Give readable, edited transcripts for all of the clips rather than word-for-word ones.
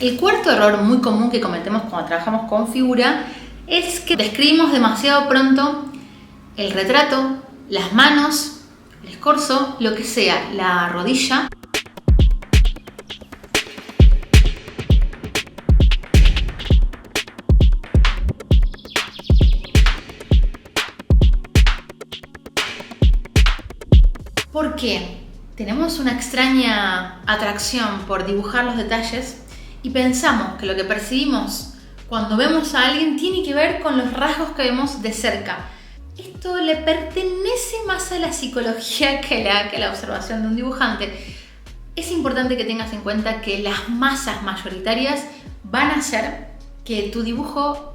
El cuarto error muy común que cometemos cuando trabajamos con figura es que describimos demasiado pronto el retrato, las manos, el escorzo, lo que sea, la rodilla. Porque tenemos una extraña atracción por dibujar los detalles y pensamos que lo que percibimos cuando vemos a alguien tiene que ver con los rasgos que vemos de cerca. Esto le pertenece más a la psicología que la observación de un dibujante. Es importante que tengas en cuenta que las masas mayoritarias van a hacer que tu dibujo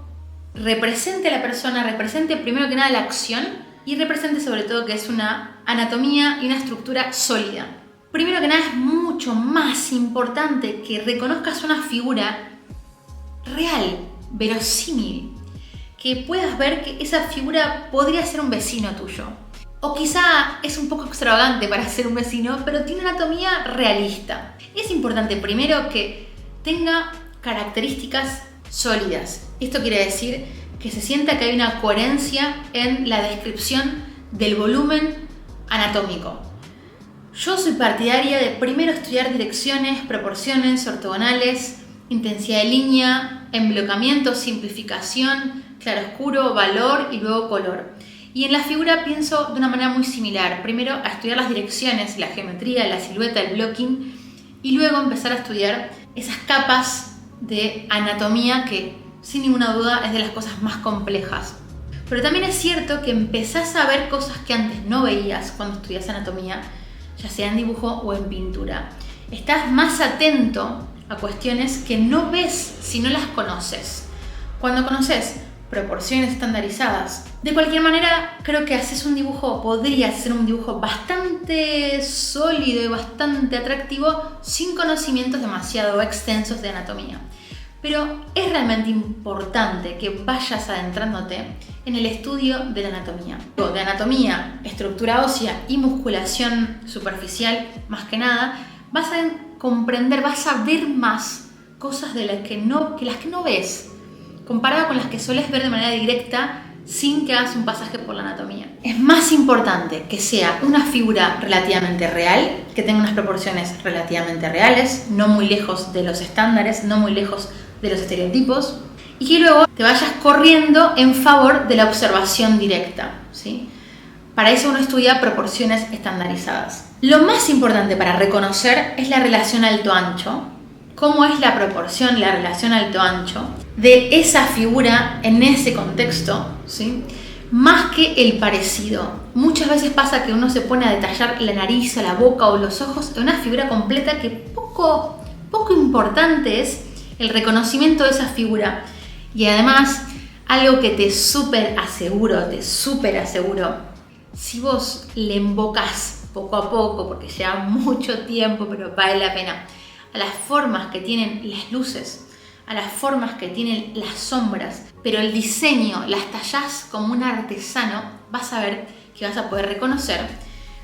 represente a la persona, represente primero que nada la acción y represente sobre todo que es una anatomía y una estructura sólida. Primero que nada es mucho más importante que reconozcas una figura real, verosímil, que puedas ver que esa figura podría ser un vecino tuyo. O quizá es un poco extravagante para ser un vecino, pero tiene una anatomía realista. Es importante primero que tenga características sólidas. Esto quiere decir que se sienta que hay una coherencia en la descripción del volumen anatómico. Yo soy partidaria de primero estudiar direcciones, proporciones, ortogonales, intensidad de línea, embelocamiento, simplificación, claroscuro, valor y luego color. Y en la figura pienso de una manera muy similar. Primero a estudiar las direcciones, la geometría, la silueta, el blocking y luego empezar a estudiar esas capas de anatomía que sin ninguna duda es de las cosas más complejas. Pero también es cierto que empezás a ver cosas que antes no veías cuando estudias anatomía, ya sea en dibujo o en pintura. Estás más atento a cuestiones que no ves si no las conoces. Cuando conoces proporciones estandarizadas, de cualquier manera creo que haces un dibujo, podría ser un dibujo bastante sólido y bastante atractivo sin conocimientos demasiado extensos de anatomía. Pero es realmente importante que vayas adentrándote en el estudio de la anatomía. De anatomía, estructura ósea y musculación superficial, más que nada, vas a comprender, vas a ver más cosas de las que no ves, comparado con las que sueles ver de manera directa sin que hagas un pasaje por la anatomía. Es más importante que sea una figura relativamente real, que tenga unas proporciones relativamente reales, no muy lejos de los estándares, no muy lejos de los estereotipos, y que luego te vayas corriendo en favor de la observación directa, ¿sí? Para eso uno estudia proporciones estandarizadas. Lo más importante para reconocer es la relación alto-ancho, cómo es la proporción, la relación alto-ancho de esa figura en ese contexto, ¿sí? Más que el parecido. Muchas veces pasa que uno se pone a detallar la nariz, la boca o los ojos de una figura completa que poco importante es el reconocimiento de esa figura. Y además, algo que te súper aseguro, si vos le embocás poco a poco, porque lleva mucho tiempo, pero vale la pena, a las formas que tienen las luces, a las formas que tienen las sombras, pero el diseño las tallás como un artesano, vas a ver que vas a poder reconocer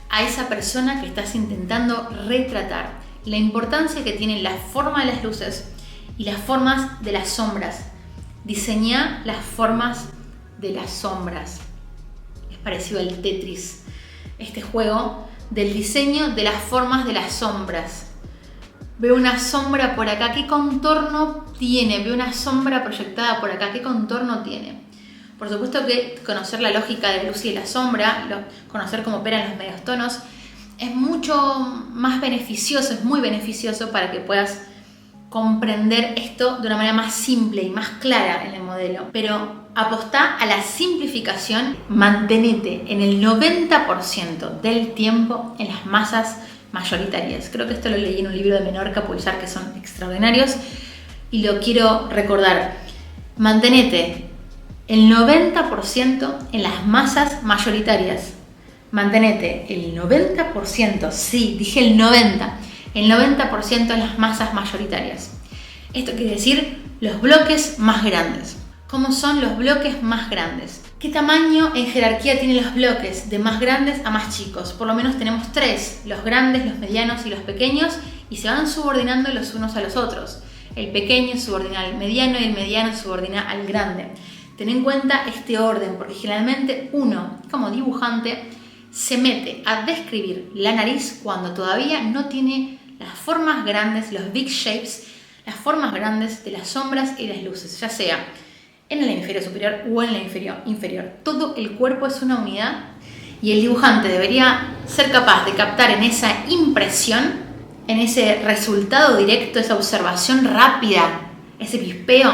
a esa persona que estás intentando retratar. La importancia que tienen la forma de las luces y las formas de las sombras. Diseñá las formas de las sombras. Es parecido al Tetris, este juego del diseño de las formas de las sombras. Veo una sombra por acá, ¿qué contorno tiene? Veo una sombra proyectada por acá, ¿qué contorno tiene? Por supuesto que conocer la lógica de luz y la sombra, conocer cómo operan los medios tonos, es mucho más beneficioso, es muy beneficioso para que puedas comprender esto de una manera más simple y más clara en el modelo. Pero apostá a la simplificación, mantenete en el 90% del tiempo en las masas mayoritarias. Creo que esto lo leí en un libro de Menorca Pulsar, que son extraordinarios y lo quiero recordar. Mantenete el 90% en las masas mayoritarias. Mantenete el 90%, sí, dije el 90%, el 90% en las masas mayoritarias. Esto quiere decir los bloques más grandes. ¿Cómo son los bloques más grandes? ¿Qué tamaño en jerarquía tienen los bloques? De más grandes a más chicos. Por lo menos tenemos 3, los grandes, los medianos y los pequeños, y se van subordinando los unos a los otros. El pequeño subordina al mediano y el mediano subordina al grande. Ten en cuenta este orden, porque generalmente uno, como dibujante, se mete a describir la nariz cuando todavía no tiene las formas grandes, los big shapes, las formas grandes de las sombras y las luces, ya sea en el hemisferio superior o en el hemisferio inferior. Todo el cuerpo es una unidad y el dibujante debería ser capaz de captar en esa impresión, en ese resultado directo, esa observación rápida, ese pispeo,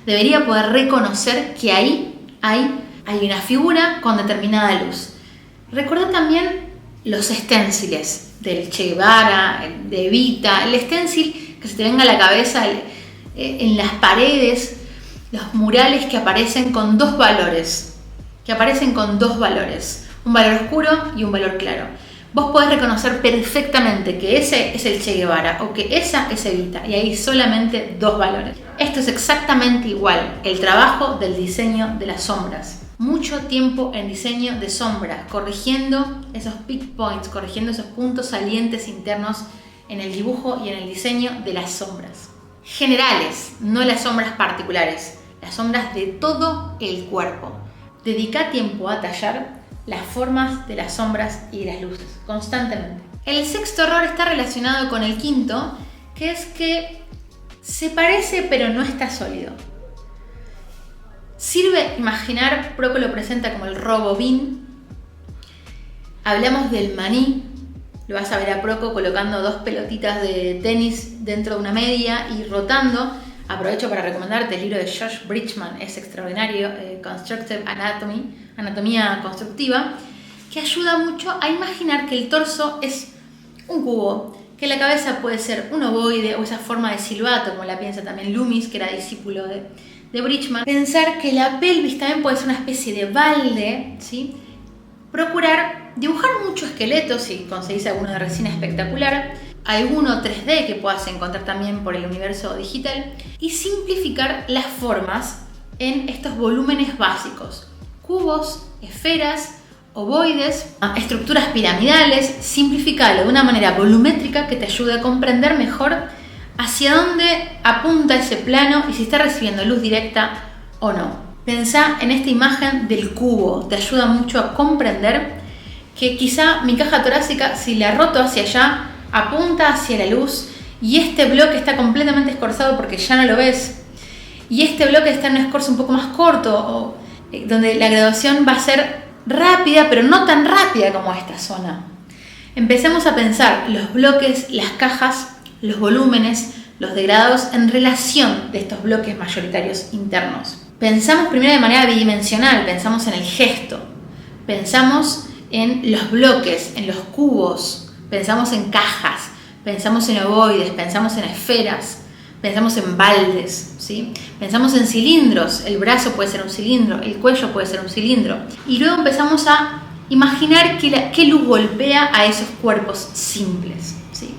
debería poder reconocer que ahí hay una figura con determinada luz. Recuerda también los esténciles del Che Guevara, de Evita, el esténcil que se te venga a la cabeza en las paredes, los murales que aparecen con dos valores, un valor oscuro y un valor claro. Vos podés reconocer perfectamente que ese es el Che Guevara o que esa es Evita y hay solamente dos valores. Esto es exactamente igual, el trabajo del diseño de las sombras. Mucho tiempo en diseño de sombras, corrigiendo esos peak points, corrigiendo esos puntos salientes internos en el dibujo y en el diseño de las sombras. Generales, no las sombras particulares, las sombras de todo el cuerpo. Dedica tiempo a tallar las formas de las sombras y las luces, constantemente. El sexto error está relacionado con el quinto, que es que se parece pero no está sólido. Sirve imaginar, Proco lo presenta como el Robobin. Hablamos del maní, lo vas a ver a Proco colocando dos pelotitas de tenis dentro de una media y rotando. Aprovecho para recomendarte el libro de Josh Bridgman, es extraordinario, Constructive Anatomy, anatomía constructiva, que ayuda mucho a imaginar que el torso es un cubo, que la cabeza puede ser un ovoide o esa forma de silbato, como la piensa también Loomis, que era discípulo de Bridgman. Pensar que la pelvis también puede ser una especie de balde, ¿sí? Procurar dibujar mucho esqueleto, si conseguís alguno de resina espectacular, alguno 3D que puedas encontrar también por el universo digital, y simplificar las formas en estos volúmenes básicos: cubos, esferas, ovoides, estructuras piramidales. Simplificarlo de una manera volumétrica que te ayude a comprender mejor hacia dónde apunta ese plano y si está recibiendo luz directa o no. Pensá en esta imagen del cubo, te ayuda mucho a comprender que quizá mi caja torácica, si la roto hacia allá, apunta hacia la luz y este bloque está completamente escorzado porque ya no lo ves, y este bloque está en un escorzo un poco más corto, o donde la graduación va a ser rápida, pero no tan rápida como esta zona. Empecemos a pensar los bloques, las cajas, los volúmenes, los degradados en relación de estos bloques mayoritarios internos. Pensamos primero de manera bidimensional, pensamos en el gesto, pensamos en los bloques, en los cubos, pensamos en cajas, pensamos en ovoides, pensamos en esferas, pensamos en baldes, ¿sí? Pensamos en cilindros, el brazo puede ser un cilindro, el cuello puede ser un cilindro. Y luego empezamos a imaginar qué luz golpea a esos cuerpos simples, ¿sí?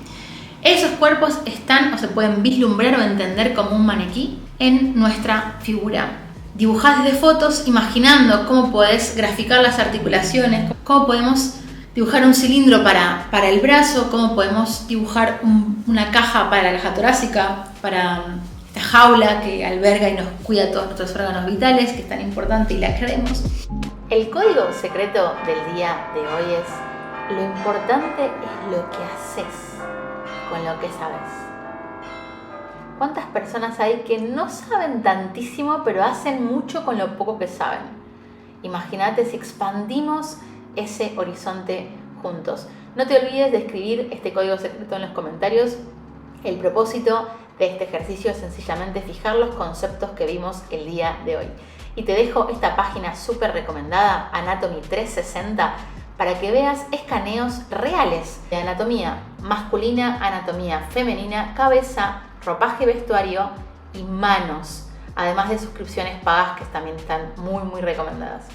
Esos cuerpos están o se pueden vislumbrar o entender como un maniquí en nuestra figura. Dibujás desde fotos imaginando cómo podés graficar las articulaciones, cómo podemos dibujar un cilindro para el brazo, cómo podemos dibujar una caja para la caja torácica, para esta jaula que alberga y nos cuida todos nuestros órganos vitales, que es tan importante y la queremos. El código secreto del día de hoy es: lo importante es lo que haces con lo que sabes. ¿Cuántas personas hay que no saben tantísimo, pero hacen mucho con lo poco que saben? Imagínate si expandimos ese horizonte juntos. No te olvides de escribir este código secreto en los comentarios. El propósito de este ejercicio es sencillamente fijar los conceptos que vimos el día de hoy. Y te dejo esta página súper recomendada, Anatomy 360, para que veas escaneos reales de anatomía masculina, anatomía femenina, cabeza, ropaje, vestuario y manos, además de suscripciones pagas que también están muy muy recomendadas.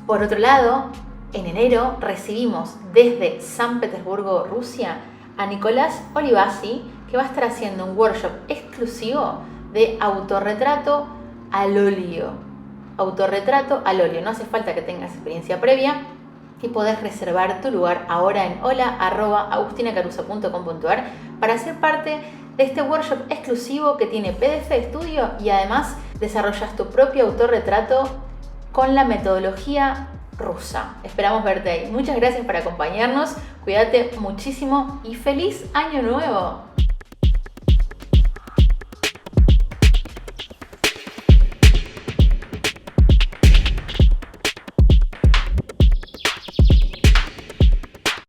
Por otro lado, en enero recibimos desde San Petersburgo, Rusia, a Nicolás Olivasi, que va a estar haciendo un workshop exclusivo de autorretrato al óleo. Autorretrato al óleo, no hace falta que tengas experiencia previa y podés reservar tu lugar ahora en hola@agustinacaruso.com.ar para ser parte de este workshop exclusivo que tiene PDF de estudio y además desarrollas tu propio autorretrato con la metodología rusa. Esperamos verte ahí. Muchas gracias por acompañarnos, cuídate muchísimo y ¡feliz Año Nuevo!